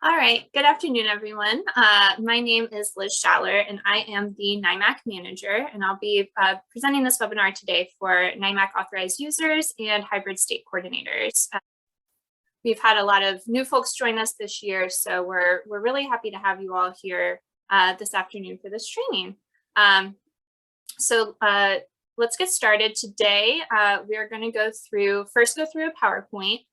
All right, good afternoon, everyone. My name is Liz Schaller, and I am the NIMAC manager, and I'll be presenting this webinar today for NIMAC authorized users and hybrid state coordinators. We've had a lot of new folks join us this year, so we're really happy to have you all here this afternoon for this training. Let's get started. Today, we are going to first go through a PowerPoint.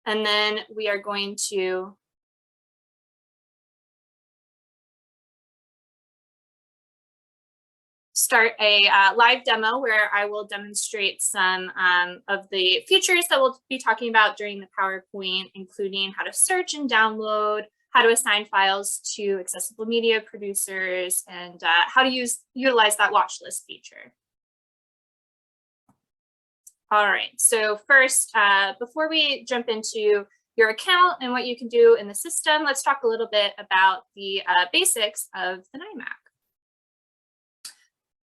And then we are going to start a live demo where I will demonstrate some of the features that we'll be talking about during the PowerPoint, including how to search and download, how to assign files to accessible media producers, and how to utilize that watch list feature. All right, so first, before we jump into your account and what you can do in the system, let's talk a little bit about the basics of the NIMAC.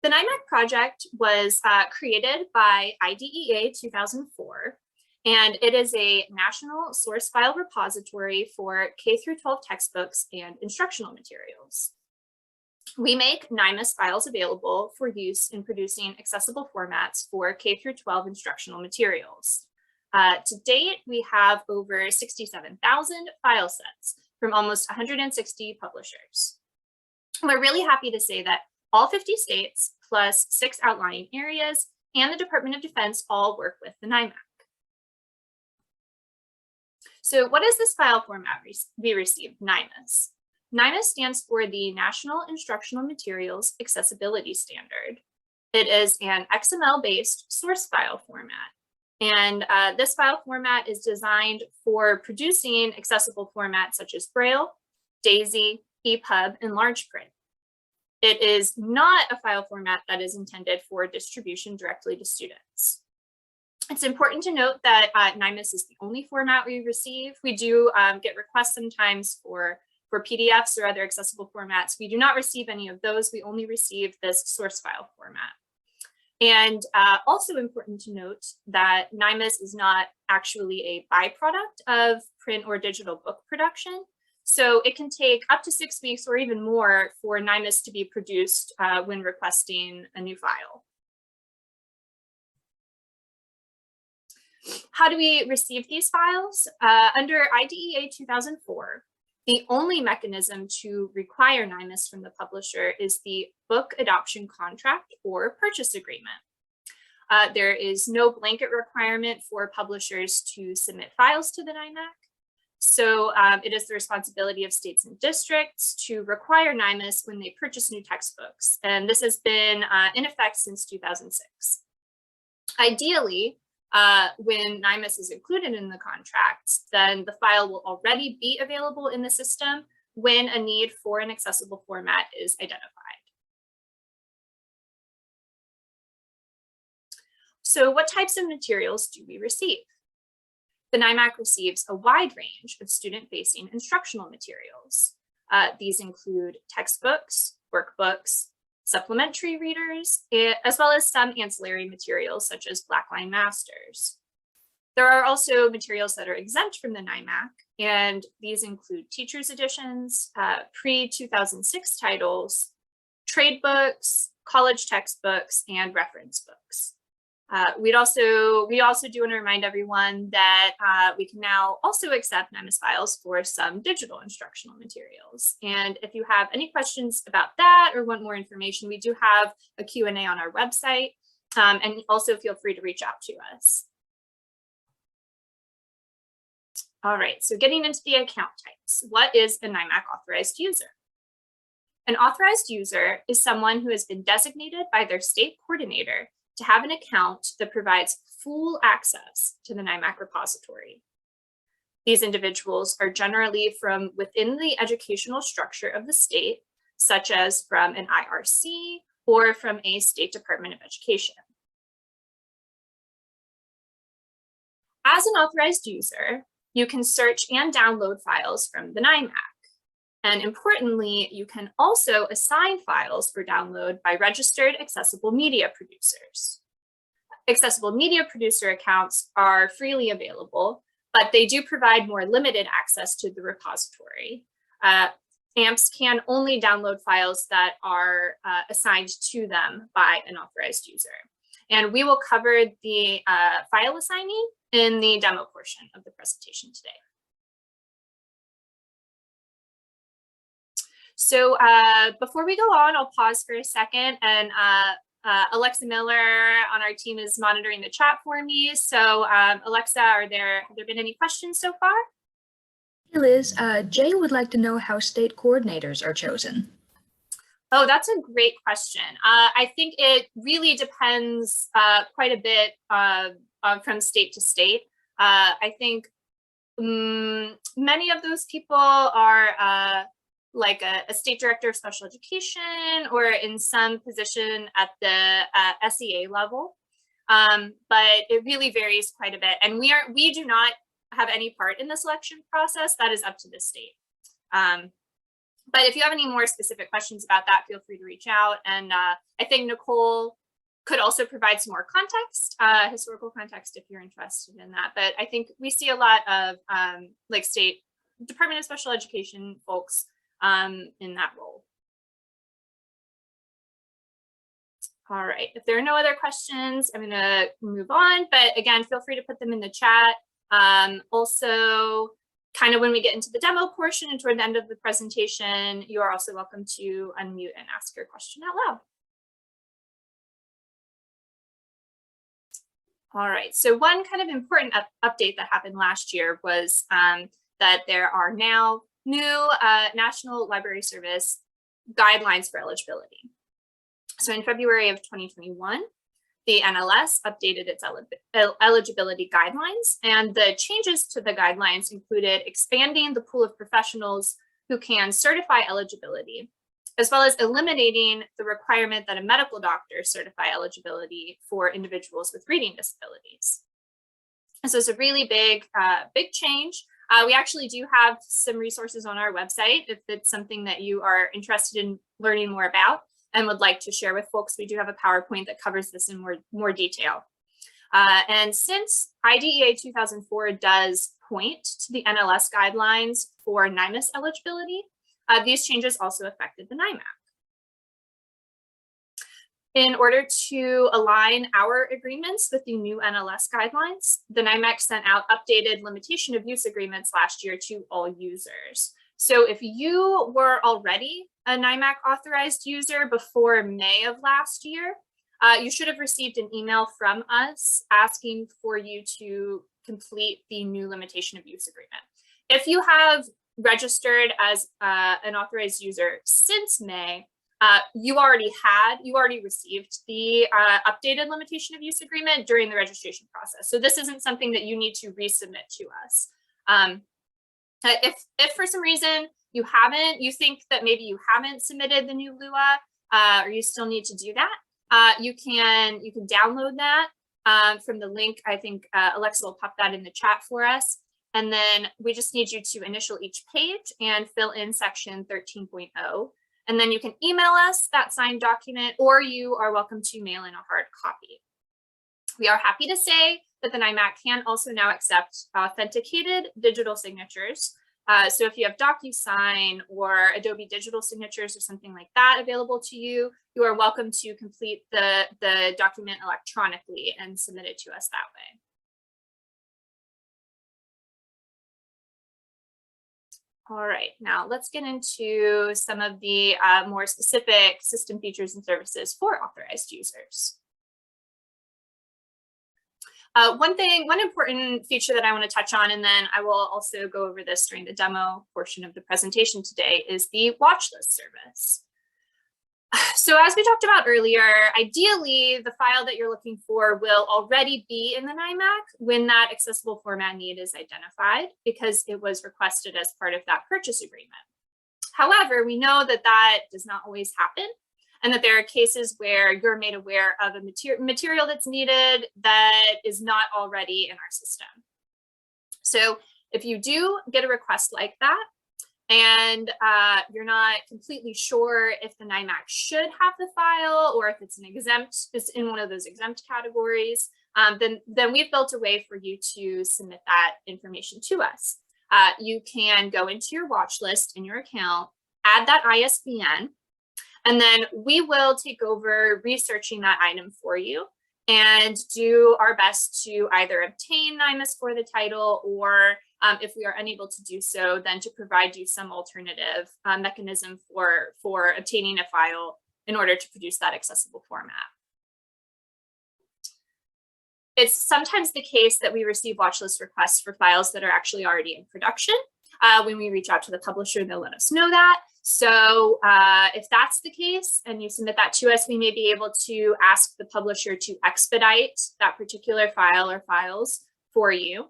The NIMAC project was created by IDEA 2004, and it is a national source file repository for K-12 textbooks and instructional materials. We make NIMAC files available for use in producing accessible formats for K-12 instructional materials. To date, we have over 67,000 file sets from almost 160 publishers. We're really happy to say that all 50 states, plus 6 outlying areas, and the Department of Defense all work with the NIMAC. So what is this file format we received, NIMAC? NIMAC stands for the National Instructional Materials Accessibility Standard. It is an XML-based source file format. And this file format is designed for producing accessible formats such as Braille, DAISY, EPUB, and large print. It is not a file format that is intended for distribution directly to students. It's important to note that NIMAC is the only format we receive. We do get requests sometimes for PDFs or other accessible formats. We do not receive any of those. We only receive this source file format. And also important to note that NIMAC is not actually a byproduct of print or digital book production. So it can take up to 6 weeks or even more for NIMAC to be produced when requesting a new file. How do we receive these files? Under IDEA 2004, the only mechanism to require NIMAC from the publisher is the book adoption contract or purchase agreement. There is no blanket requirement for publishers to submit files to the NIMAC. So it is the responsibility of states and districts to require NIMAC when they purchase new textbooks. And this has been in effect since 2006. Ideally, when NIMAC is included in the contracts, then the file will already be available in the system when a need for an accessible format is identified. So what types of materials do we receive? The NIMAC receives a wide range of student-facing instructional materials. These include textbooks, workbooks, supplementary readers, as well as some ancillary materials such as Blackline Masters. There are also materials that are exempt from the NIMAC, and these include teachers' editions, pre-2006 titles, trade books, college textbooks, and reference books. We also do want to remind everyone that we can now also accept NIMAC files for some digital instructional materials. And if you have any questions about that or want more information, we do have a Q&A on our website. And also feel free to reach out to us. All right, so getting into the account types. What is a NIMAC authorized user? An authorized user is someone who has been designated by their state coordinator to have an account that provides full access to the NIMAC repository. These individuals are generally from within the educational structure of the state, such as from an IRC or from a state Department of Education. As an authorized user, you can search and download files from the NIMAC. And importantly, you can also assign files for download by registered accessible media producers. Accessible media producer accounts are freely available, but they do provide more limited access to the repository. AMPs can only download files that are assigned to them by an authorized user. And we will cover the file assigning in the demo portion of the presentation today. So before we go on, I'll pause for a second, and Alexa Miller on our team is monitoring the chat for me. So Alexa, have there been any questions so far? Hey Liz, Jay would like to know how state coordinators are chosen. Oh, that's a great question. I think it really depends quite a bit from state to state. I think many of those people are like a state director of special education or in some position at the SEA level. But it really varies quite a bit. And we do not have any part in the selection process. That is up to the state. But if you have any more specific questions about that, feel free to reach out. And I think Nicole could also provide some more context, historical context, if you're interested in that. But I think we see a lot of like state Department of Special Education folks in that role. All right, if there are no other questions, I'm gonna move on. But again, feel free to put them in the chat. Also, kind of when we get into the demo portion and toward the end of the presentation, you are also welcome to unmute and ask your question out loud. All right, so one kind of important update that happened last year was that there are now new National Library Service guidelines for eligibility. So in February of 2021, the NLS updated its eligibility guidelines, and the changes to the guidelines included expanding the pool of professionals who can certify eligibility, as well as eliminating the requirement that a medical doctor certify eligibility for individuals with reading disabilities. And so it's a really big change. We actually do have some resources on our website if it's something that you are interested in learning more about and would like to share with folks. We do have a PowerPoint that covers this in more detail. And since IDEA 2004 does point to the NLS guidelines for NIMAC eligibility, these changes also affected the NIMAC. In order to align our agreements with the new NLS guidelines, the NIMAC sent out updated limitation of use agreements last year to all users. So if you were already a NIMAC authorized user before May of last year, you should have received an email from us asking for you to complete the new limitation of use agreement. If you have registered as an authorized user since May, you already received the updated limitation of use agreement during the registration process. So this isn't something that you need to resubmit to us. If for some reason you think that maybe you haven't submitted the new LUA, or you still need to do that, you can download that from the link. I think Alexa will pop that in the chat for us. And then we just need you to initial each page and fill in section 13.0. And then you can email us that signed document, or you are welcome to mail in a hard copy. We are happy to say that the NIMAC can also now accept authenticated digital signatures. So if you have DocuSign or Adobe digital signatures or something like that available to you, you are welcome to complete the document electronically and submit it to us that way. All right, now let's get into some of the more specific system features and services for authorized users. One important feature that I want to touch on, and then I will also go over this during the demo portion of the presentation today, is the Watchlist service. So as we talked about earlier, ideally, the file that you're looking for will already be in the NIMAC when that accessible format need is identified, because it was requested as part of that purchase agreement. However, we know that that does not always happen, and that there are cases where you're made aware of a material that's needed that is not already in our system. So if you do get a request like that, and you're not completely sure if the NIMAC should have the file or if it's in one of those exempt categories, then we've built a way for you to submit that information to us. You can go into your watch list in your account, add that ISBN, and then we will take over researching that item for you and do our best to either obtain NIMAC for the title, or if we are unable to do so, then to provide you some alternative mechanism for obtaining a file in order to produce that accessible format. It's sometimes the case that we receive watchlist requests for files that are actually already in production. When we reach out to the publisher, they'll let us know that. So if that's the case and you submit that to us, we may be able to ask the publisher to expedite that particular file or files for you.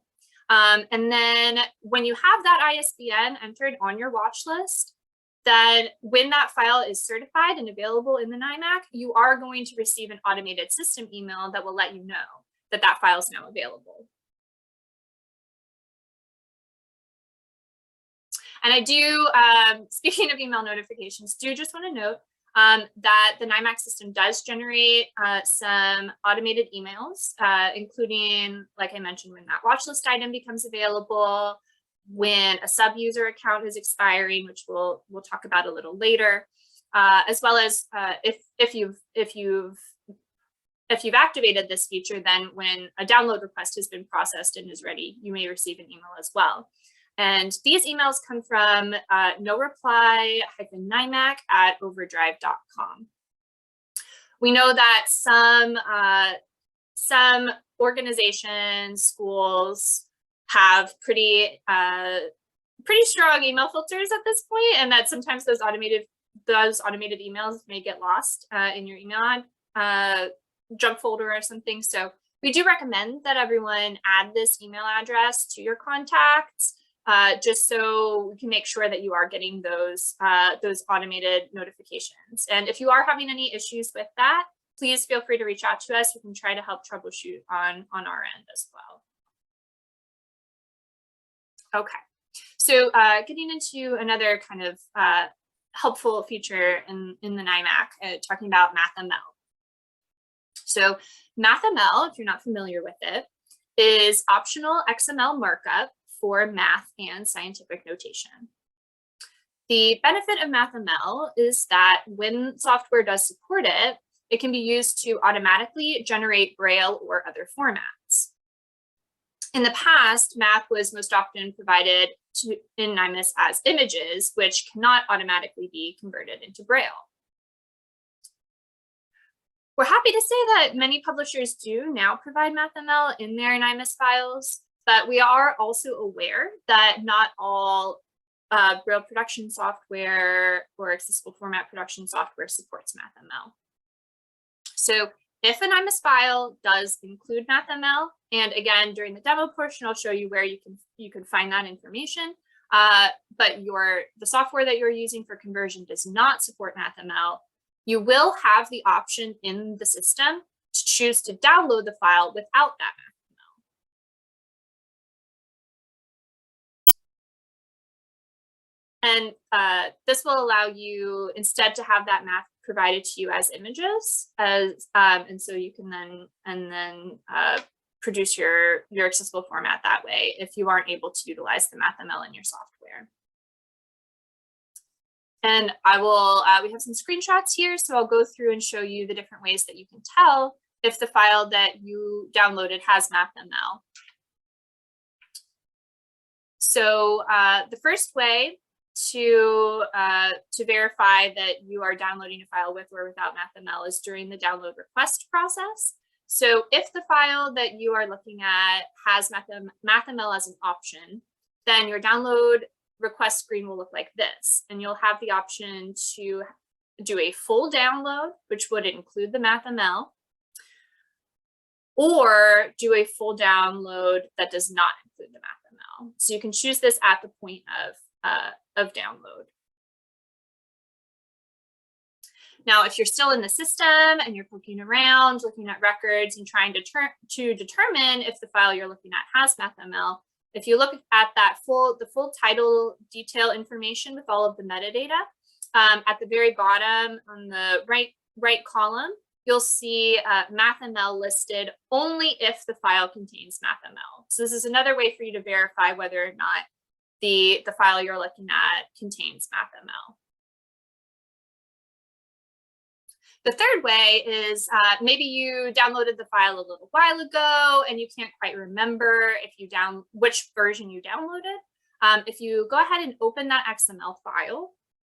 And then when you have that ISBN entered on your watch list, then when that file is certified and available in the NIMAC, you are going to receive an automated system email that will let you know that that file is now available. And I do, speaking of email notifications, do just want to note that the NIMAC system does generate some automated emails, including, like I mentioned, when that watch list item becomes available, when a sub-user account is expiring, which we'll talk about a little later, as well as if you've activated this feature, then when a download request has been processed and is ready, you may receive an email as well. And these emails come from noreply-nimac@overdrive.com. We know that some organizations, schools have pretty strong email filters at this point, and that sometimes those automated emails may get lost in your email junk folder or something. So we do recommend that everyone add this email address to your contacts, just so we can make sure that you are getting those automated notifications. And if you are having any issues with that, please feel free to reach out to us. We can try to help troubleshoot on our end as well. Okay, so getting into another kind of helpful feature in the NIMAC, talking about MathML. So MathML, if you're not familiar with it, is optional XML markup for math and scientific notation. The benefit of MathML is that when software does support it, it can be used to automatically generate Braille or other formats. In the past, math was most often provided in NIMAC as images, which cannot automatically be converted into Braille. We're happy to say that many publishers do now provide MathML in their NIMAC files, but we are also aware that not all Braille production software or accessible format production software supports MathML. So if a NIMAC file does include MathML, and again, during the demo portion, I'll show you where you can find that information, but the software that you're using for conversion does not support MathML, you will have the option in the system to choose to download the file without that MathML. And this will allow you instead to have that math provided to you as images, and so you can then produce your accessible format that way if you aren't able to utilize the MathML in your software. And we have some screenshots here, so I'll go through and show you the different ways that you can tell if the file that you downloaded has MathML. So the first way to verify that you are downloading a file with or without MathML is during the download request process. So if the file that you are looking at has MathML as an option, then your download request screen will look like this, and you'll have the option to do a full download, which would include the MathML, or do a full download that does not include the MathML. So you can choose this at the point of download. Now, if you're still in the system and you're poking around, looking at records and trying to determine if the file you're looking at has MathML, if you look at the full title detail information with all of the metadata, at the very bottom on the right column, you'll see MathML listed only if the file contains MathML. So this is another way for you to verify whether or not the file you're looking at contains MathML. The third way is maybe you downloaded the file a little while ago and you can't quite remember which version you downloaded. If you go ahead and open that XML file,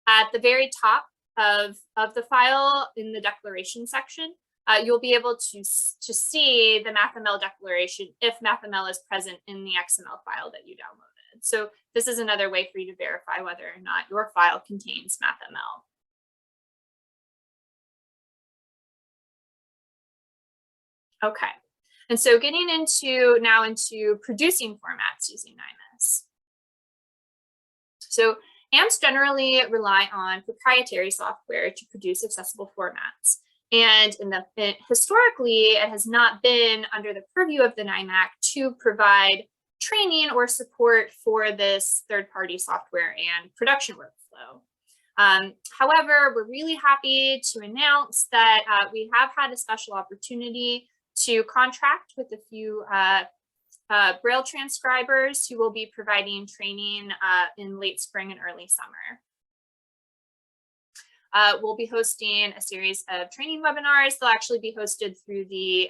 at the very top of the file in the declaration section, you'll be able to see the MathML declaration if MathML is present in the XML file that you downloaded. So this is another way for you to verify whether or not your file contains MathML. Okay, and so getting into producing formats using NIMAC. So AMPs generally rely on proprietary software to produce accessible formats. And historically, it has not been under the purview of the NIMAC to provide training or support for this third-party software and production workflow. However, we're really happy to announce that we have had a special opportunity to contract with a few Braille transcribers who will be providing training in late spring and early summer. We'll be hosting a series of training webinars. They'll actually be hosted through the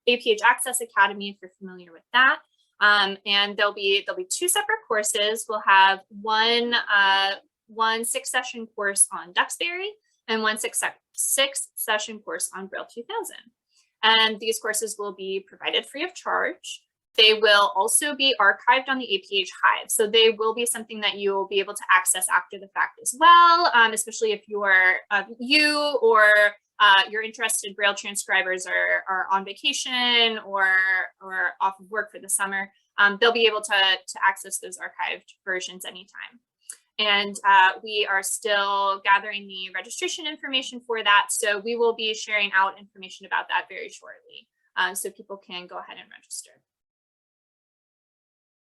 APH Access Academy, if you're familiar with that. And there'll be 2 separate courses. We'll have one 6-session course on Duxbury and one 6-session course on Braille 2000. And these courses will be provided free of charge. They will also be archived on the APH Hive. So they will be something that you will be able to access after the fact as well, especially if you or your interested Braille transcribers are on vacation or off of work for the summer. They'll be able to access those archived versions anytime. And we are still gathering the registration information for that. So we will be sharing out information about that very shortly. So people can go ahead and register.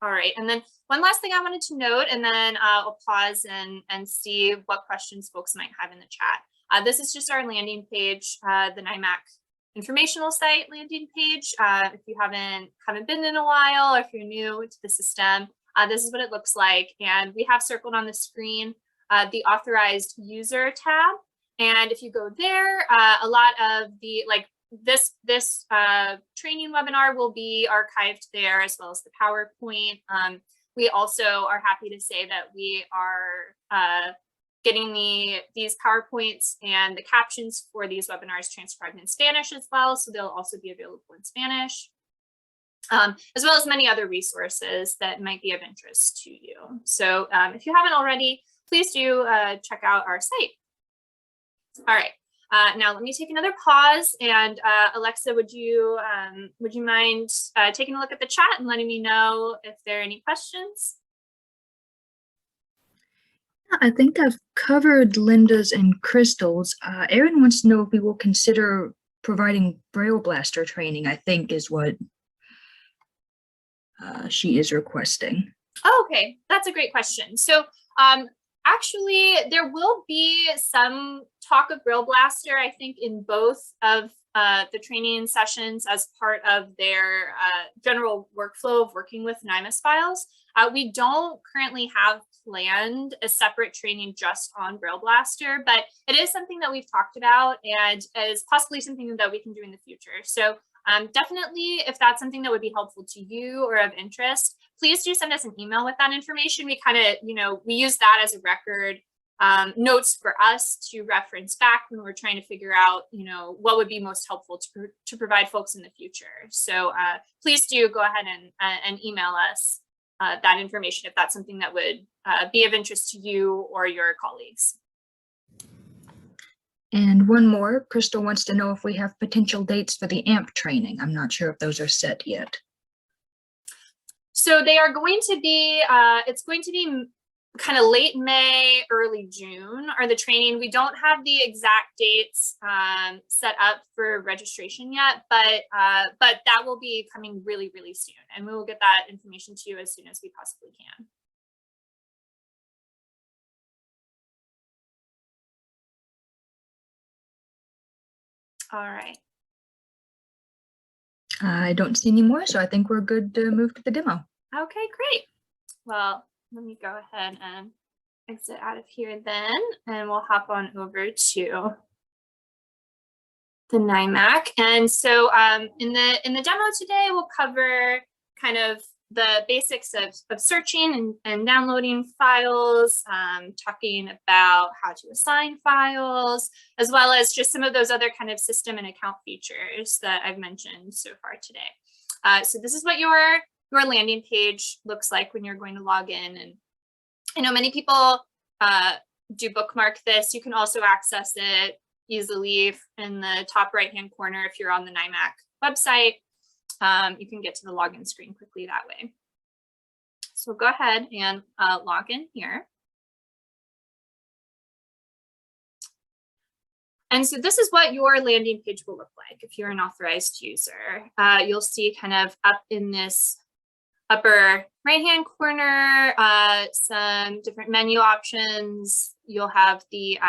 All right, and then one last thing I wanted to note, and then I'll pause and see what questions folks might have in the chat. This is just our landing page, the NIMAC informational site landing page. If you haven't been in a while, or if you're new to the system, this is what it looks like. And we have circled on the screen the authorized user tab. And if you go there, a lot of the this training webinar will be archived there, as well as the PowerPoint. We also are happy to say that we are getting these PowerPoints and the captions for these webinars transcribed in Spanish as well. So they'll also be available in Spanish, as well as many other resources that might be of interest to you. So if you haven't already, please do check out our site. All right. Now let me take another pause, and Alexa, would you mind taking a look at the chat and letting me know if there are any questions? I think I've covered Linda's and Crystal's. Erin wants to know if we will consider providing Braille Blaster training, I think is what she is requesting. Oh, okay, that's a great question. So actually, there will be some talk of Braille Blaster, I think, in both of the training sessions as part of their general workflow of working with NIMAC files. We don't currently have planned a separate training just on Braille Blaster, but it is something that we've talked about and is possibly something that we can do in the future. So definitely, if that's something that would be helpful to you or of interest, please do send us an email with that information. We kind of, we use that as a record notes for us to reference back when we're trying to figure out, what would be most helpful to provide folks in the future. So please do go ahead and email us that information if that's something that would be of interest to you or your colleagues. And one more, Crystal wants to know if we have potential dates for the AMP training. I'm not sure if those are set yet. So they are going to be, it's going to be kind of late May, early June are the training. We don't have the exact dates set up for registration yet, but that will be coming really, really soon. And we will get that information to you as soon as we possibly can. All right. I don't see any more, so I think we're good to move to the demo. Okay, great. Well, let me go ahead and exit out of here then, and we'll hop on over to the NIMAC. And so in the demo today, we'll cover kind of the basics of searching and downloading files, talking about how to assign files, as well as just some of those other kind of system and account features that I've mentioned so far today. So this is what your landing page looks like when you're going to log in. And I know many people do bookmark this. You can also access it easily in the top right-hand corner if you're on the NIMAC website. You can get to the login screen quickly that way. So go ahead and log in here. And so this is what your landing page will look like if you're an authorized user. You'll see kind of up in this upper right-hand corner, some different menu options. You'll have the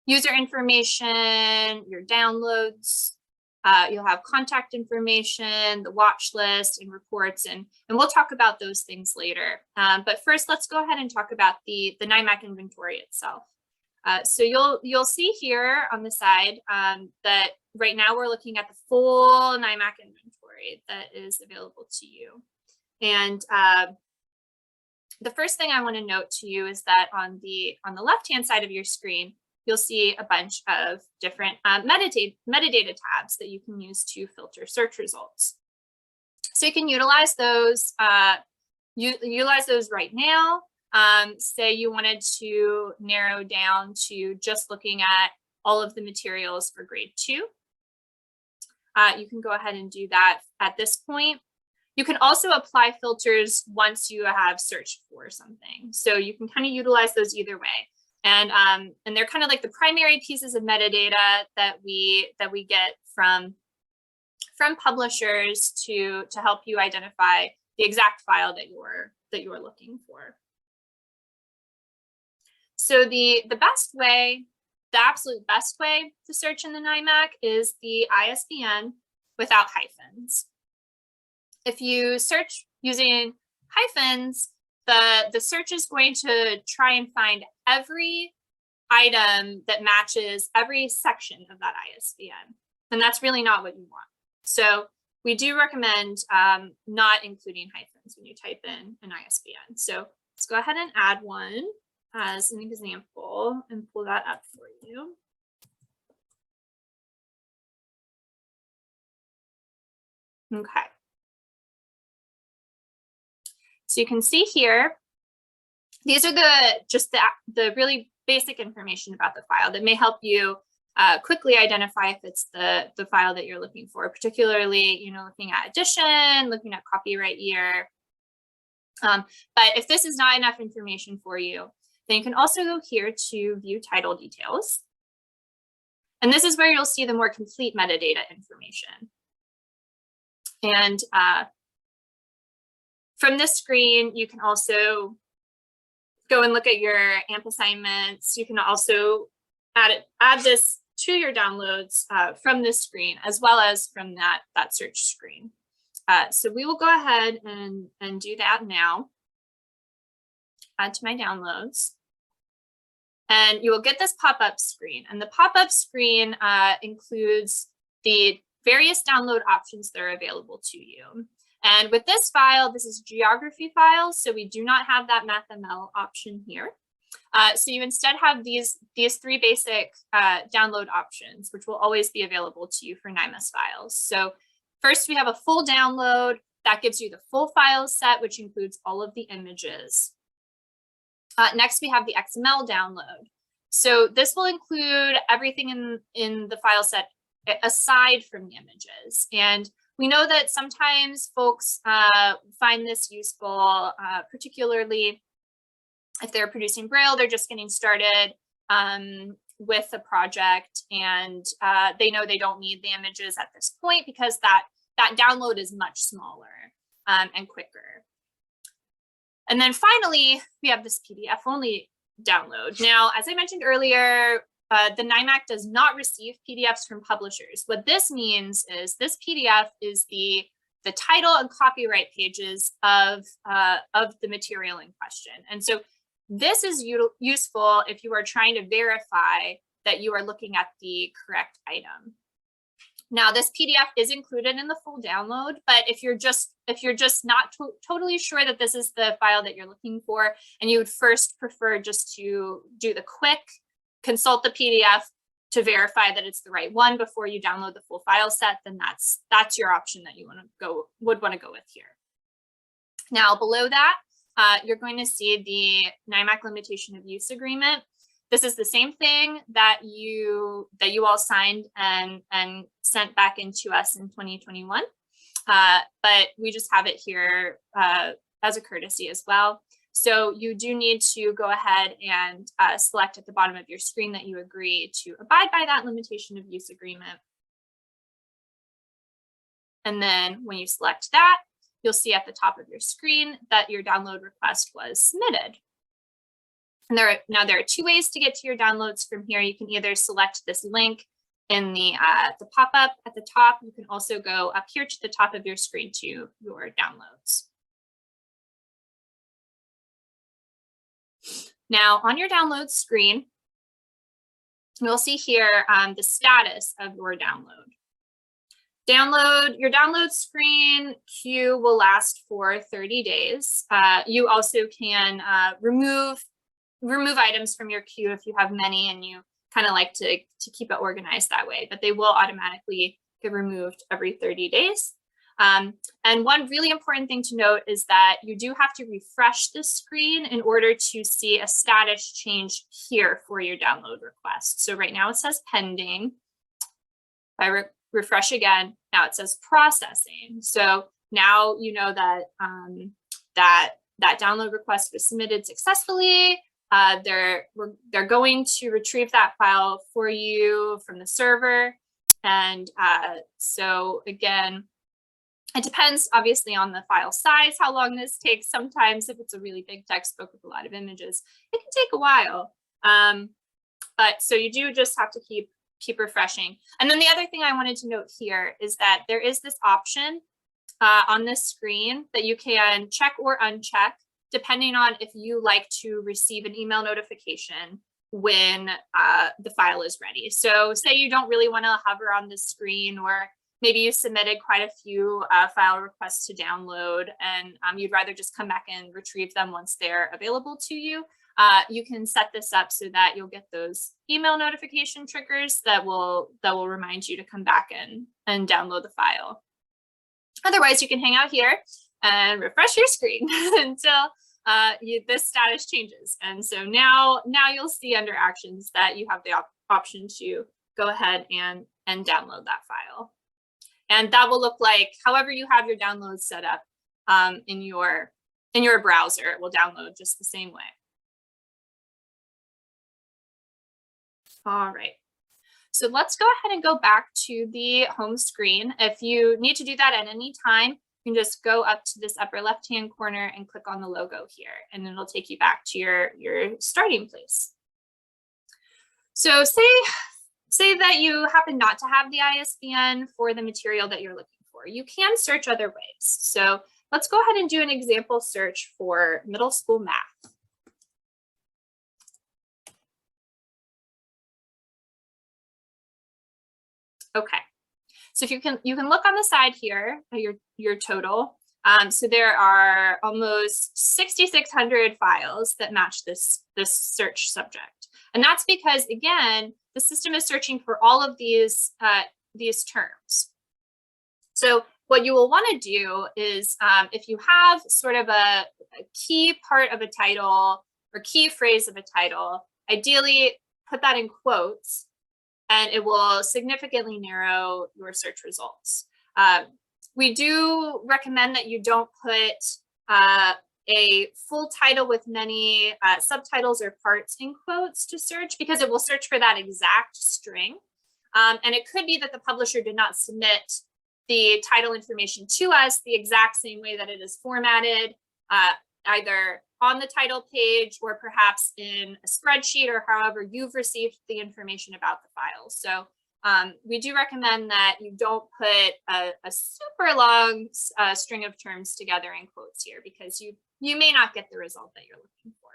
user information, your downloads. You'll have contact information, the watch list, and reports, and we'll talk about those things later. But first, let's go ahead and talk about the NIMAC inventory itself. So you'll see here on the side that right now we're looking at the full NIMAC inventory that is available to you. And the first thing I want to note to you is that on the left-hand side of your screen, you'll see a bunch of different metadata tabs that you can use to filter search results. So you can utilize those right now. Say you wanted to narrow down to just looking at all of the materials for grade 2. You can go ahead and do that at this point. You can also apply filters once you have searched for something. So you can kind of utilize those either way. And they're kind of like the primary pieces of metadata that we get from publishers to help you identify the exact file that you're looking for. So the absolute best way to search in the NIMAC is the ISBN without hyphens. If you search using hyphens, the search is going to try and find every item that matches every section of that ISBN. And that's really not what you want. So we do recommend not including hyphens when you type in an ISBN. So let's go ahead and add one as an example and pull that up for you. Okay. So you can see here, these are the really basic information about the file that may help you quickly identify if it's the file that you're looking for, particularly, looking at edition, looking at copyright year. But if this is not enough information for you, then you can also go here to view title details. And this is where you'll see the more complete metadata information. And from this screen, you can also go and look at your AMP assignments. You can also add this to your downloads from this screen, as well as from that search screen. So we will go ahead and do that now. Add to my downloads. And you will get this pop-up screen. And the pop-up screen includes the various download options that are available to you. And with this file, this is geography files, so we do not have that MathML option here. So you instead have these three basic download options, which will always be available to you for NIMAC files. So first, we have a full download. That gives you the full file set, which includes all of the images. Next, we have the XML download. So this will include everything in the file set aside from the images. And we know that sometimes folks find this useful, particularly if they're producing Braille, they're just getting started with the project, and they know they don't need the images at this point because that download is much smaller and quicker. And then finally, we have this PDF only download. Now, as I mentioned earlier, the NIMAC does not receive PDFs from publishers. What this means is this PDF is the title and copyright pages of the material in question. And so this is useful if you are trying to verify that you are looking at the correct item. Now, this PDF is included in the full download, but if you're just not totally sure that this is the file that you're looking for, and you would first prefer just to do the quick consult the PDF to verify that it's the right one before you download the full file set, then that's your option that you would want to go with here. Now, below that, you're going to see the NIMAC limitation of use agreement. This is the same thing that you all signed and sent back into us in 2021, but we just have it here as a courtesy as well. So you do need to go ahead and select at the bottom of your screen that you agree to abide by that limitation of use agreement. And then when you select that, you'll see at the top of your screen that your download request was submitted. And there are two ways to get to your downloads from here. You can either select this link in the pop-up at the top. You can also go up here to the top of your screen to your downloads. Now, on your download screen, you'll see here the status of your download. Your download screen queue will last for 30 days. You also can remove items from your queue if you have many and you kind of like to keep it organized that way, but they will automatically get removed every 30 days. And one really important thing to note is that you do have to refresh the screen in order to see a status change here for your download request. So right now it says pending. If I refresh again, now it says processing. So now you know that that download request was submitted successfully. They're going to retrieve that file for you from the server. And so again, it depends obviously on the file size, how long this takes. Sometimes if it's a really big textbook with a lot of images, it can take a while. But so you do just have to keep refreshing. And then the other thing I wanted to note here is that there is this option on this screen that you can check or uncheck depending on if you like to receive an email notification when the file is ready. So say you don't really want to hover on the screen, or maybe you submitted quite a few file requests to download and you'd rather just come back and retrieve them once they're available to you. You can set this up so that you'll get those email notification triggers that will remind you to come back and download the file. Otherwise, you can hang out here and refresh your screen until this status changes. And so now you'll see under actions that you have the option to go ahead and download that file. And that will look like however you have your downloads set up in your browser. It will download just the same way. All right. So let's go ahead and go back to the home screen. If you need to do that at any time, you can just go up to this upper left-hand corner and click on the logo here, and then it'll take you back to your starting place. So say that you happen not to have the ISBN for the material that you're looking for. You can search other ways. So let's go ahead and do an example search for middle school math. Okay, so if you can look on the side here at your total. So there are almost 6,600 files that match this search subject, and that's because again the system is searching for all of these terms. So what you will want to do is if you have sort of a key part of a title or key phrase of a title, ideally put that in quotes, and it will significantly narrow your search results. We do recommend that you don't put a full title with many subtitles or parts in quotes to search, because it will search for that exact string. And it could be that the publisher did not submit the title information to us the exact same way that it is formatted either on the title page or perhaps in a spreadsheet or however you've received the information about the file. So we do recommend that you don't put a super long string of terms together in quotes here, because you may not get the result that you're looking for.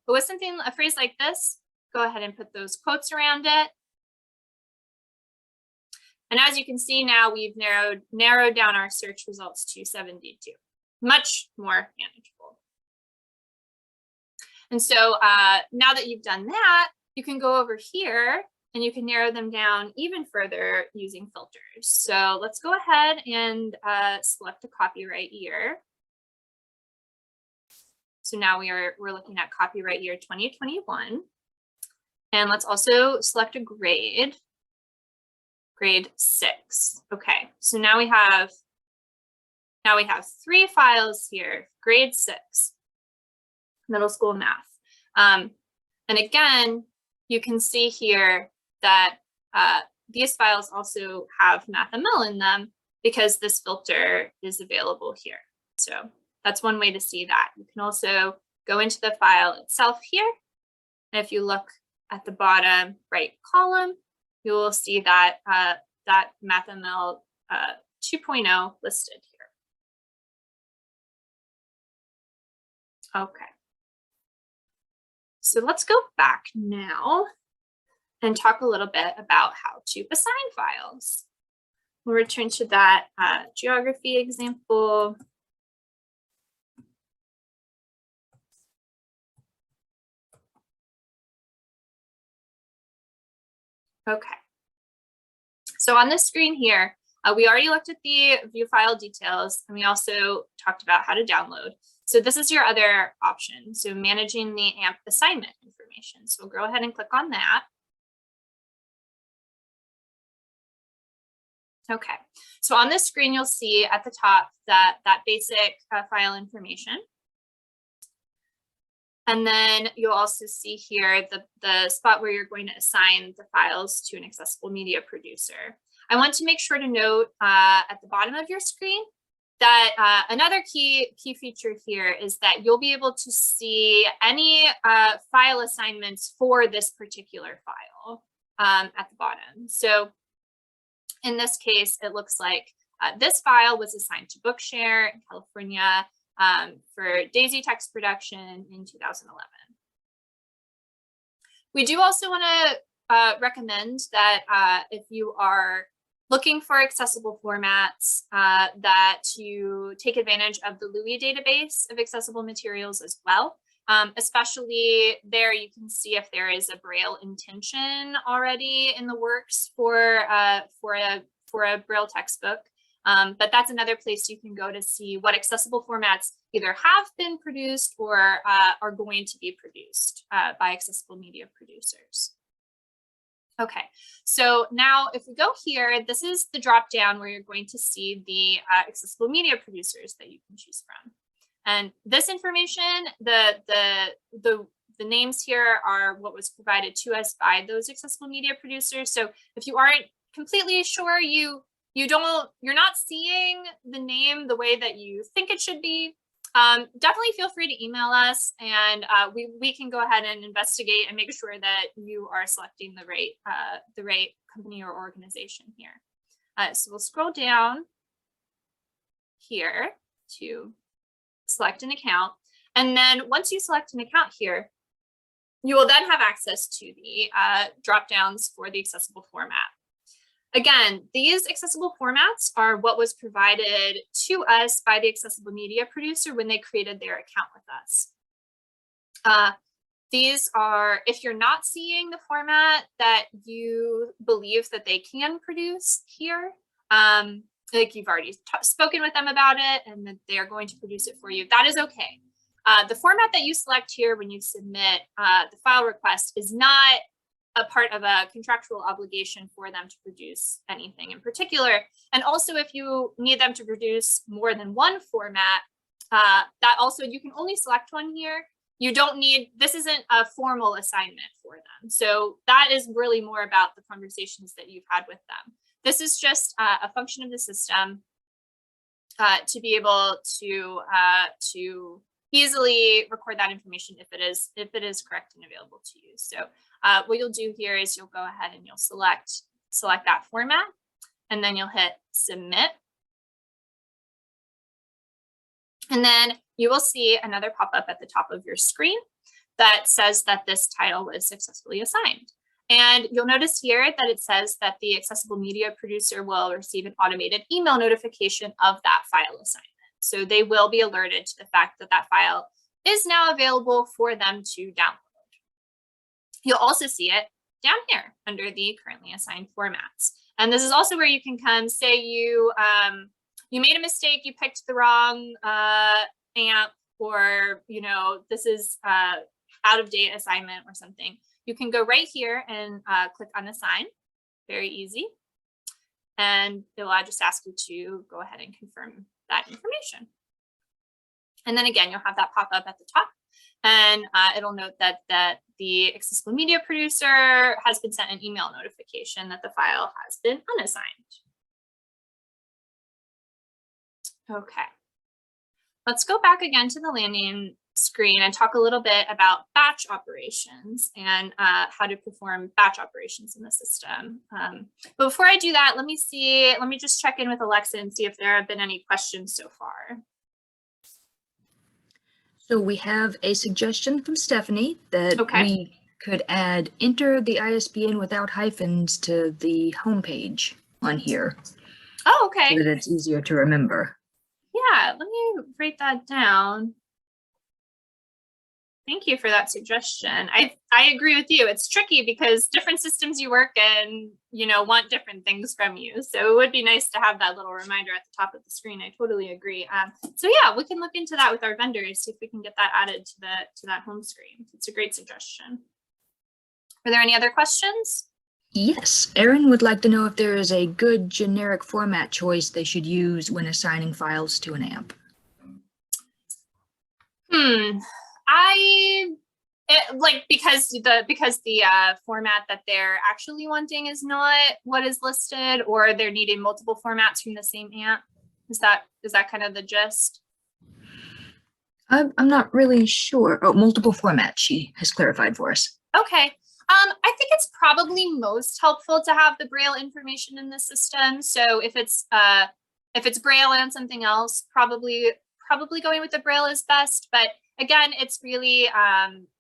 But with a phrase like this, go ahead and put those quotes around it. And as you can see now, we've narrowed down our search results to 72, much more manageable. And so now that you've done that, you can go over here and you can narrow them down even further using filters. So let's go ahead and select a copyright year. So now we're looking at copyright year 2021. And let's also select a grade 6. Okay, so now we have 3 files here, grade 6, middle school math. And again, you can see here that these files also have MathML in them because this filter is available here. So that's one way to see that. You can also go into the file itself here. And if you look at the bottom right column, you will see that that MathML 2.0 listed here. Okay. So let's go back now and talk a little bit about how to assign files. We'll return to that geography example. Okay. So on this screen here, we already looked at the view file details, and we also talked about how to download. So this is your other option. So managing the AMP assignment information. So we'll go ahead and click on that. Okay, so on this screen, you'll see at the top that basic file information. And then you'll also see here the spot where you're going to assign the files to an accessible media producer. I want to make sure to note at the bottom of your screen that another key feature here is that you'll be able to see any file assignments for this particular file at the bottom. So in this case, it looks like this file was assigned to Bookshare in California for Daisy text production in 2011. We do also want to recommend that if you are looking for accessible formats, that you take advantage of the LUI database of accessible materials as well. Especially there, you can see if there is a Braille intention already in the works for a Braille textbook. But that's another place you can go to see what accessible formats either have been produced or are going to be produced by accessible media producers. Okay, so now if we go here, this is the drop down where you're going to see the accessible media producers that you can choose from. And this information, the names here are what was provided to us by those accessible media producers. So if you aren't completely sure, you're not seeing the name the way that you think it should be, definitely feel free to email us, and we can go ahead and investigate and make sure that you are selecting the right company or organization here. So we'll scroll down here to select an account. And then once you select an account here, you will then have access to the drop downs for the accessible format. Again, these accessible formats are what was provided to us by the accessible media producer when they created their account with us. These are, if you're not seeing the format that you believe that they can produce here, like you've already spoken with them about it and that they're going to produce it for you, that is okay. The format that you select here when you submit the file request is not a part of a contractual obligation for them to produce anything in particular. And also, if you need them to produce more than one format, that also, you can only select one here. You don't need, this isn't a formal assignment for them. So that is really more about the conversations that you've had with them. This is just a function of the system to be able to easily record that information if it is correct and available to you. So what you'll do here is you'll go ahead and you'll select that format, and then you'll hit submit. And then you will see another pop-up at the top of your screen that says that this title was successfully assigned. And you'll notice here that it says that the accessible media producer will receive an automated email notification of that file assignment. So they will be alerted to the fact that that file is now available for them to download. You'll also see it down here under the currently assigned formats. And this is also where you can come, say you made a mistake, you picked the wrong AMP, or this is out of date assignment or something. You can go right here and click on assign. Very easy. And it will just ask you to go ahead and confirm that information. And then again, you'll have that pop up at the top, and it'll note that the accessible media producer has been sent an email notification that the file has been unassigned. Okay, let's go back again to the landing screen and talk a little bit about batch operations and how to perform batch operations in the system. But before I do that, let me just check in with Alexa and see if there have been any questions so far. So we have a suggestion from Stephanie that we could add enter the ISBN without hyphens to the homepage on here. Oh, okay. So that it's easier to remember. Yeah, let me write that down. Thank you for that suggestion. I agree with you. It's tricky because different systems you work in, want different things from you. So it would be nice to have that little reminder at the top of the screen. I totally agree. So yeah, we can look into that with our vendors, see if we can get that added to that home screen. It's a great suggestion. Are there any other questions? Yes, Erin would like to know if there is a good generic format choice they should use when assigning files to an AMP. Because the format that they're actually wanting is not what is listed, or they're needing multiple formats from the same AMP. Is that kind of the gist? I'm not really sure. Oh, multiple formats, she has clarified for us. Okay. I think it's probably most helpful to have the Braille information in the system. So if it's Braille and something else, probably going with the Braille is best. But again, it's really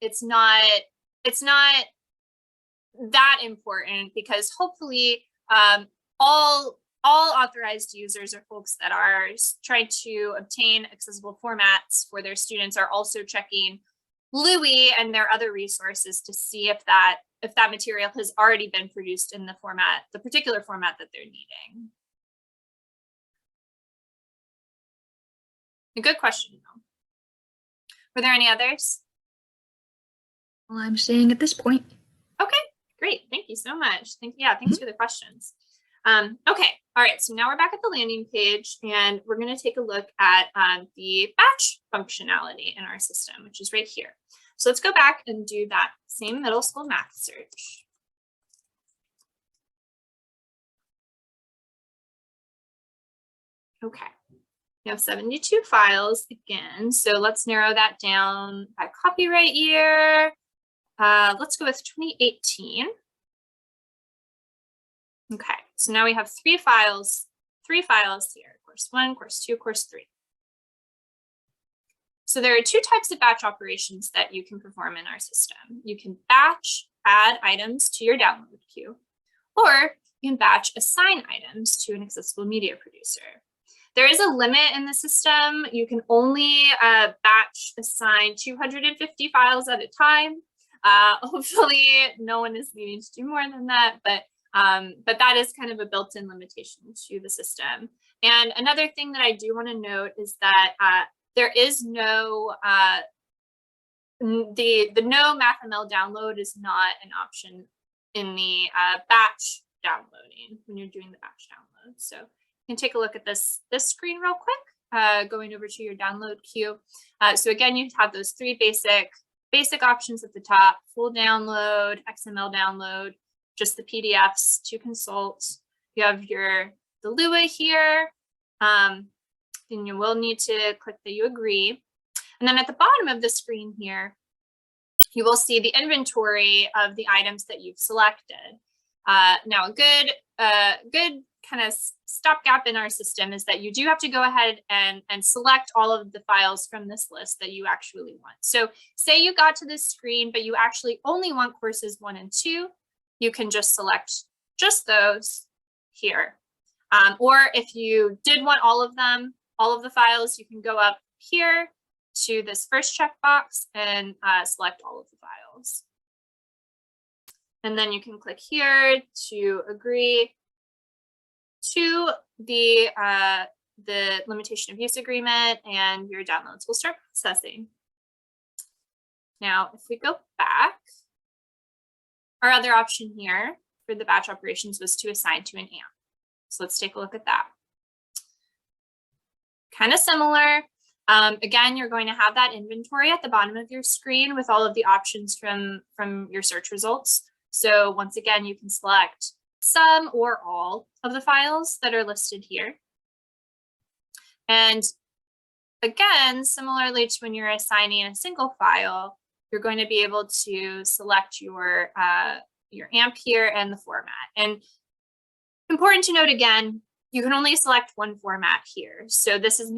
it's not that important, because hopefully all authorized users or folks that are trying to obtain accessible formats for their students are also checking LUI and their other resources to see if that material has already been produced in the particular format that they're needing. A good question, though. Were there any others? Well, I'm saying at this point. Okay, great. Thank you so much. Thanks for the questions. Okay, all right. So now we're back at the landing page, and we're going to take a look at the batch functionality in our system, which is right here. So let's go back and do that same middle school math search. Okay, we have 72 files again. So let's narrow that down by copyright year. Let's go with 2018. Okay, so now we have three files here, course 1, course 2, course 3. So there are two types of batch operations that you can perform in our system. You can batch add items to your download queue, or you can batch assign items to an accessible media producer. There is a limit in the system. You can only batch assign 250 files at a time. Hopefully no one is needing to do more than that, but that is kind of a built-in limitation to the system. And another thing that I do want to note is that there is no, the no MathML download is not an option in the batch downloading when you're doing the batch download. So you can take a look at this screen real quick, going over to your download queue. So again, you have those three basic options at the top: full download, XML download, just the PDFs to consult. You have the LUA here. Then you will need to click that you agree. And then at the bottom of the screen here, you will see the inventory of the items that you've selected. Now, a good kind of stopgap in our system is that you do have to go ahead and select all of the files from this list that you actually want. So say you got to this screen, but you actually only want courses 1 and 2, you can just select just those here. Or if you did want all of them, all of the files, you can go up here to this first checkbox and select all of the files. And then you can click here to agree to the limitation of use agreement, and your downloads will start processing. Now, if we go back, our other option here for the batch operations was to assign to an AMP. So let's take a look at that. Kind of similar. Again, you're going to have that inventory at the bottom of your screen with all of the options from your search results. So once again, you can select some or all of the files that are listed here. And again, similarly to when you're assigning a single file, you're going to be able to select your AMP here and the format. And important to note again, you can only select one format here. So this is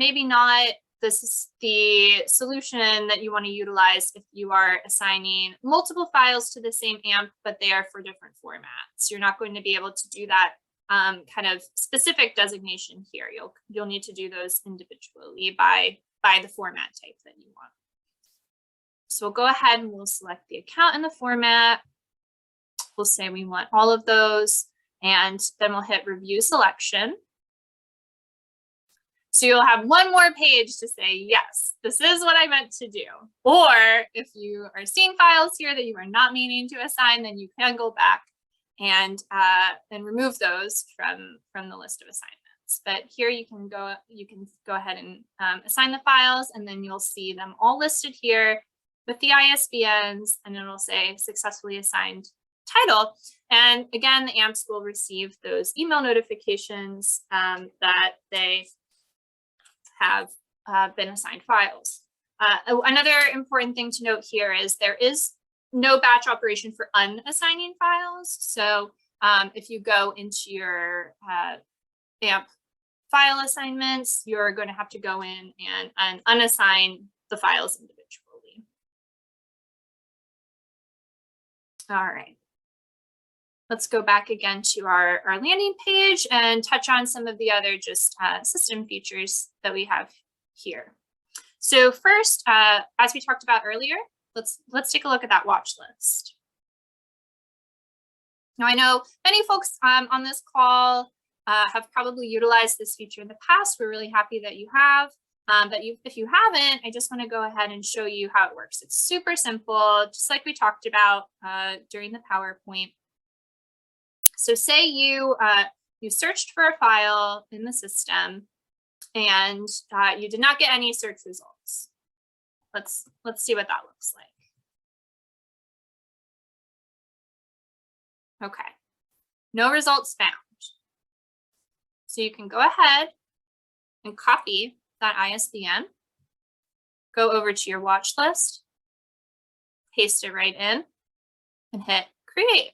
the solution that you want to utilize if you are assigning multiple files to the same AMP, but they are for different formats. You're not going to be able to do that kind of specific designation here. You'll need to do those individually by the format type that you want. So we'll go ahead and we'll select the account and the format. We'll say we want all of those, and then we'll hit review selection. So you'll have one more page to say, yes, this is what I meant to do. Or if you are seeing files here that you are not meaning to assign, then you can go back and remove those from the list of assignments. But here you can go ahead and assign the files, and then you'll see them all listed here with the ISBNs, and it'll say successfully assigned title. And again, the AMPs will receive those email notifications that they have been assigned files. Another important thing to note here is there is no batch operation for unassigning files. So if you go into your AMP file assignments, you're going to have to go in and unassign the files individually. All right. Let's go back again to our landing page and touch on some of the other just system features that we have here. So first, as we talked about earlier, let's take a look at that watch list. Now, I know many folks on this call have probably utilized this feature in the past. We're really happy that you have. But if you haven't, I just want to go ahead and show you how it works. It's super simple, just like we talked about during the PowerPoint. So say you searched for a file in the system and you did not get any search results. Let's see what that looks like. Okay, no results found. So you can go ahead and copy that ISBN, go over to your watch list, paste it right in, and hit create.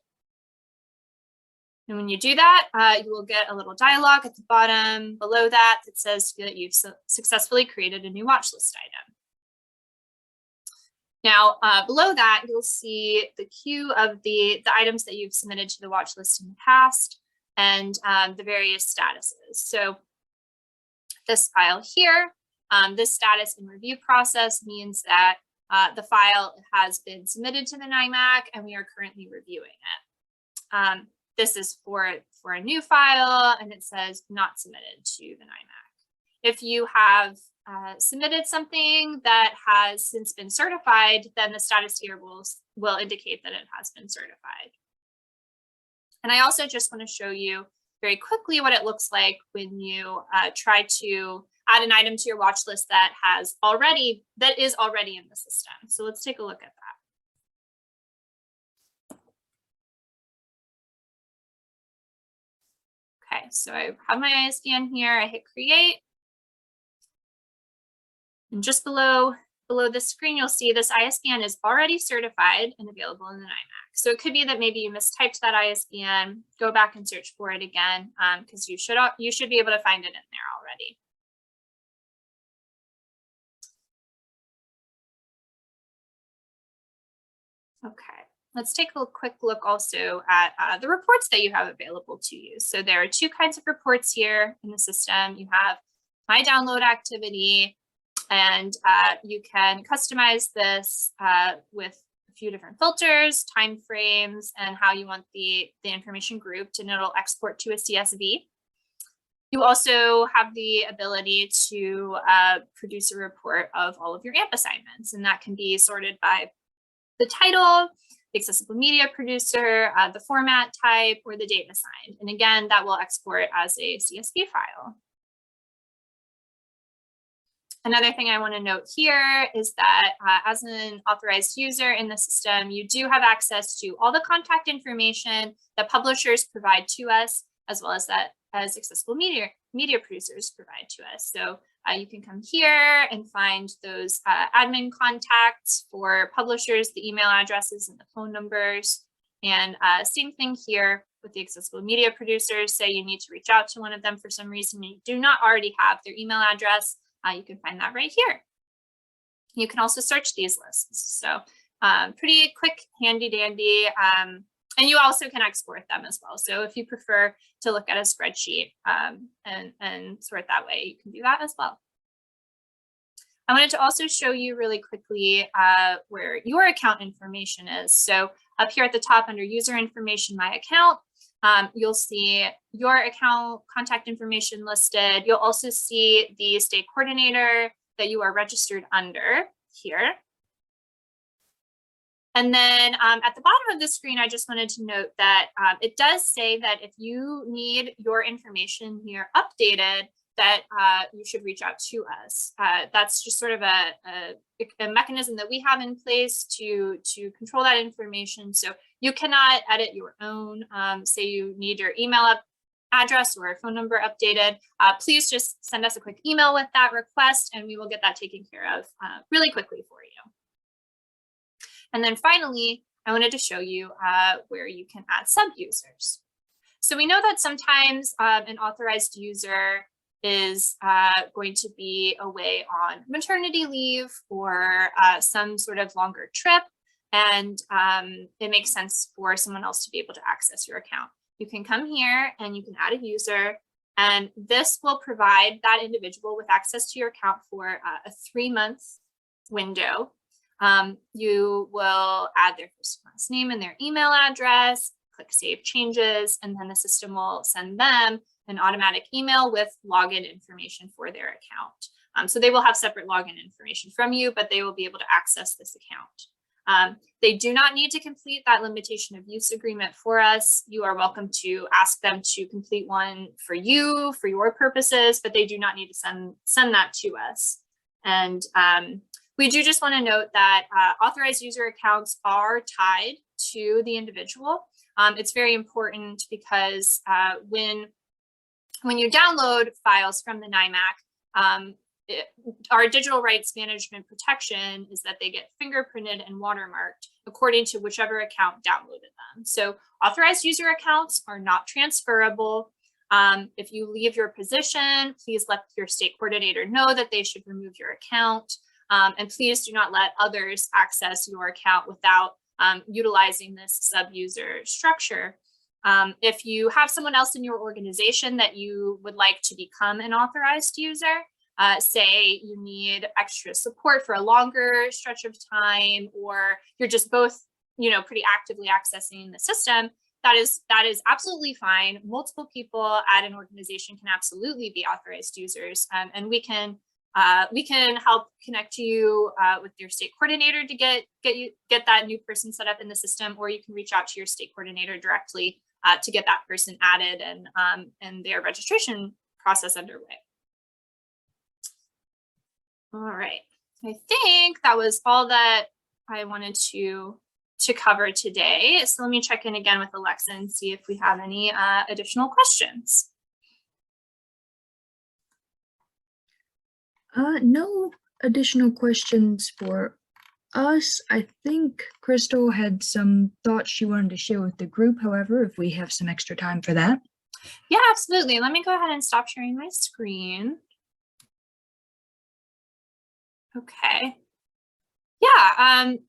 And when you do that, you will get a little dialog at the bottom below that says that you've successfully created a new watch list item. Now, below that, you'll see the queue of the items that you've submitted to the watch list in the past and the various statuses. So this file here, this status and review process means that the file has been submitted to the NIMAC and we are currently reviewing it. This is for a new file and it says not submitted to the NIMAC. If you have submitted something that has since been certified, then the status here will indicate that it has been certified. And I also just want to show you very quickly what it looks like when you try to add an item to your watch list that is already in the system. So let's take a look at that. Okay, so I have my ISBN here, I hit create. And just below below the screen, you'll see this ISBN is already certified and available in the NIMAC. So it could be that maybe you mistyped that ISBN, go back and search for it again, because you should be able to find it in there already. Okay, let's take a quick look also at the reports that you have available to you. So there are two kinds of reports here in the system. You have My Download Activity, and you can customize this with a few different filters, time frames, and how you want the information grouped, and it'll export to a CSV. You also have the ability to produce a report of all of your AMP assignments, and that can be sorted by the title, the accessible media producer, the format type, or the date assigned. And again, that will export as a CSV file. Another thing I want to note here is that as an authorized user in the system, you do have access to all the contact information that publishers provide to us, as well as as accessible media producers provide to us. So you can come here and find those admin contacts for publishers, the email addresses and the phone numbers. And same thing here with the accessible media producers. Say you need to reach out to one of them for some reason, you do not already have their email address, you can find that right here. You can also search these lists. So pretty quick, handy dandy. And you also can export them as well. So if you prefer to look at a spreadsheet and sort that way, you can do that as well. I wanted to also show you really quickly where your account information is. So up here at the top under user information, my account, you'll see your account contact information listed. You'll also see the state coordinator that you are registered under here. And then at the bottom of the screen, I just wanted to note that it does say that if you need your information here updated, that you should reach out to us. That's just sort of a mechanism that we have in place to control that information. So you cannot edit your own. Say you need your email address or phone number updated. Please just send us a quick email with that request, and we will get that taken care of really quickly for you. And then finally, I wanted to show you where you can add sub-users. So we know that sometimes an authorized user is going to be away on maternity leave or some sort of longer trip, and it makes sense for someone else to be able to access your account. You can come here and you can add a user, and this will provide that individual with access to your account for a 3-month window. You will add their first and last name and their email address, click Save Changes, and then the system will send them an automatic email with login information for their account. So they will have separate login information from you, but they will be able to access this account. They do not need to complete that limitation of use agreement for us. You are welcome to ask them to complete one for you, for your purposes, but they do not need to send that to us. And we do just want to note that authorized user accounts are tied to the individual. It's very important because when you download files from the NIMAC, our digital rights management protection is that they get fingerprinted and watermarked according to whichever account downloaded them. So authorized user accounts are not transferable. If you leave your position, please let your state coordinator know that they should remove your account. And please do not let others access your account without utilizing this sub-user structure. If you have someone else in your organization that you would like to become an authorized user, say you need extra support for a longer stretch of time, or you're just both, pretty actively accessing the system, that is absolutely fine. Multiple people at an organization can absolutely be authorized users, and we can help connect you with your state coordinator to get that new person set up in the system, or you can reach out to your state coordinator directly to get that person added and their registration process underway. All right, I think that was all that I wanted to cover today. So let me check in again with Alexa and see if we have any additional questions. No, additional questions for us. I think Crystal had some thoughts she wanted to share with the group, however, if we have some extra time for that. Yeah, absolutely. Let me go ahead and stop sharing my screen. Okay.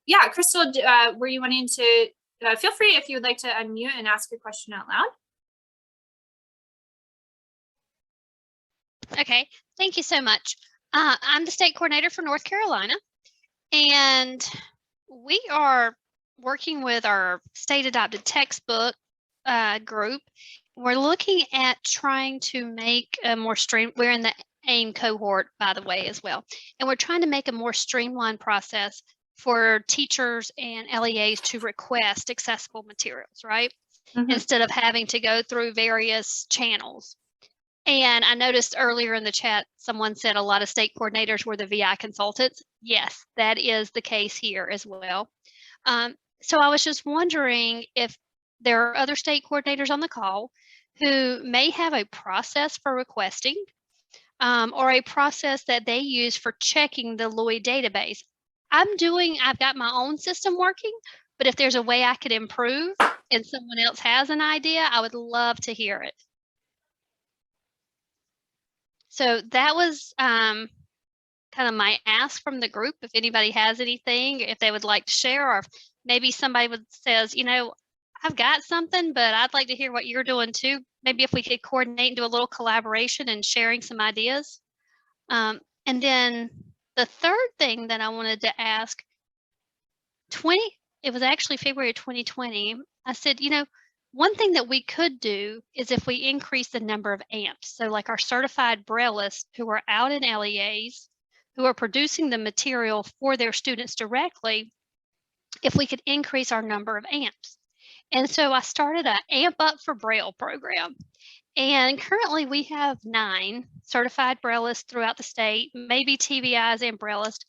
Yeah, Crystal, were you wanting to, feel free if you would like to unmute and ask your question out loud. Okay, thank you so much. I'm the state coordinator for North Carolina, and we are working with our state adopted textbook group. We're looking at trying to make a more we're in the AIM cohort, by the way, as well. And we're trying to make a more streamlined process for teachers and LEAs to request accessible materials, right? Instead of having to go through various channels. And I noticed earlier in the chat, someone said a lot of state coordinators were the VI consultants. Yes, that is the case here as well. So I was just wondering if there are other state coordinators on the call who may have a process for requesting or a process that they use for checking the LOI database. I've got my own system working, but if there's a way I could improve and someone else has an idea, I would love to hear it. So that was kind of my ask from the group. If anybody has anything, if they would like to share, or if maybe somebody says, you know, I've got something, but I'd like to hear what you're doing too. Maybe if we could coordinate and do a little collaboration and sharing some ideas. And then the third thing that I wanted to ask, it was actually February 2020. I said, you know, one thing that we could do is if we increase the number of AMPs, so like our certified Braillists who are out in LEAs, who are producing the material for their students directly, if we could increase our number of AMPs. And so I started a AMP Up for Braille program. And currently we have 9 certified Braillists throughout the state, maybe TBIs and Braillists,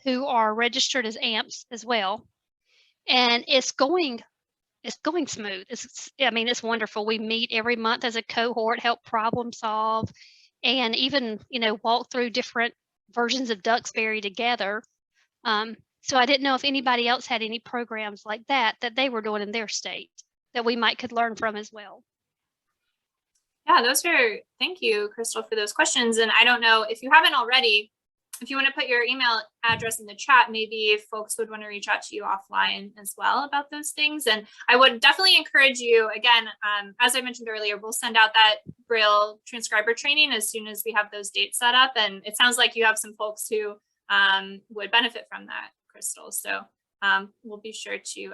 who are registered as AMPs as well. And it's going smooth. It's wonderful. We meet every month as a cohort, help problem solve, and even, you know, walk through different versions of Duxbury together. So I didn't know if anybody else had any programs like that they were doing in their state that we could learn from as well. Yeah, thank you, Crystal, for those questions. And I don't know if you haven't already, if you want to put your email address in the chat, maybe if folks would want to reach out to you offline as well about those things. And I would definitely encourage you, again, as I mentioned earlier, we'll send out that Braille transcriber training as soon as we have those dates set up. And it sounds like you have some folks who would benefit from that, Crystal. So we'll be sure to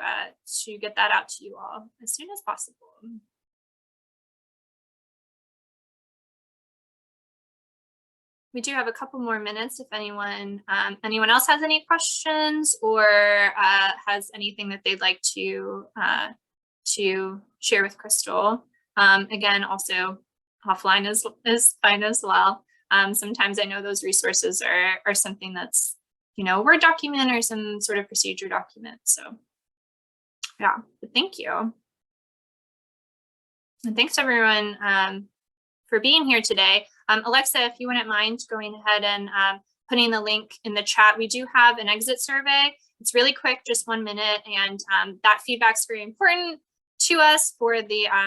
get that out to you all as soon as possible. We do have a couple more minutes if anyone else has any questions or has anything that they'd like to share with Crystal. Again, also offline is fine as well. Sometimes I know those resources are something that's, you know, a Word document or some sort of procedure document. So yeah, but thank you. And thanks everyone for being here today. Alexa, if you wouldn't mind going ahead and putting the link in the chat. We do have an exit survey. It's really quick, just 1 minute. And that feedback's very important to us for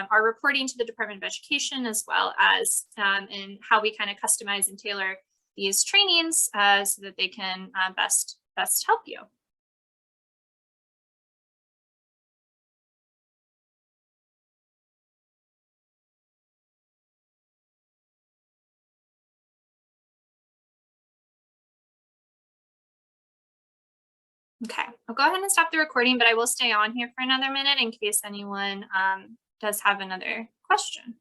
our reporting to the Department of Education, as well as in how we kind of customize and tailor these trainings so that they can best help you. Okay, I'll go ahead and stop the recording, but I will stay on here for another minute in case anyone does have another question.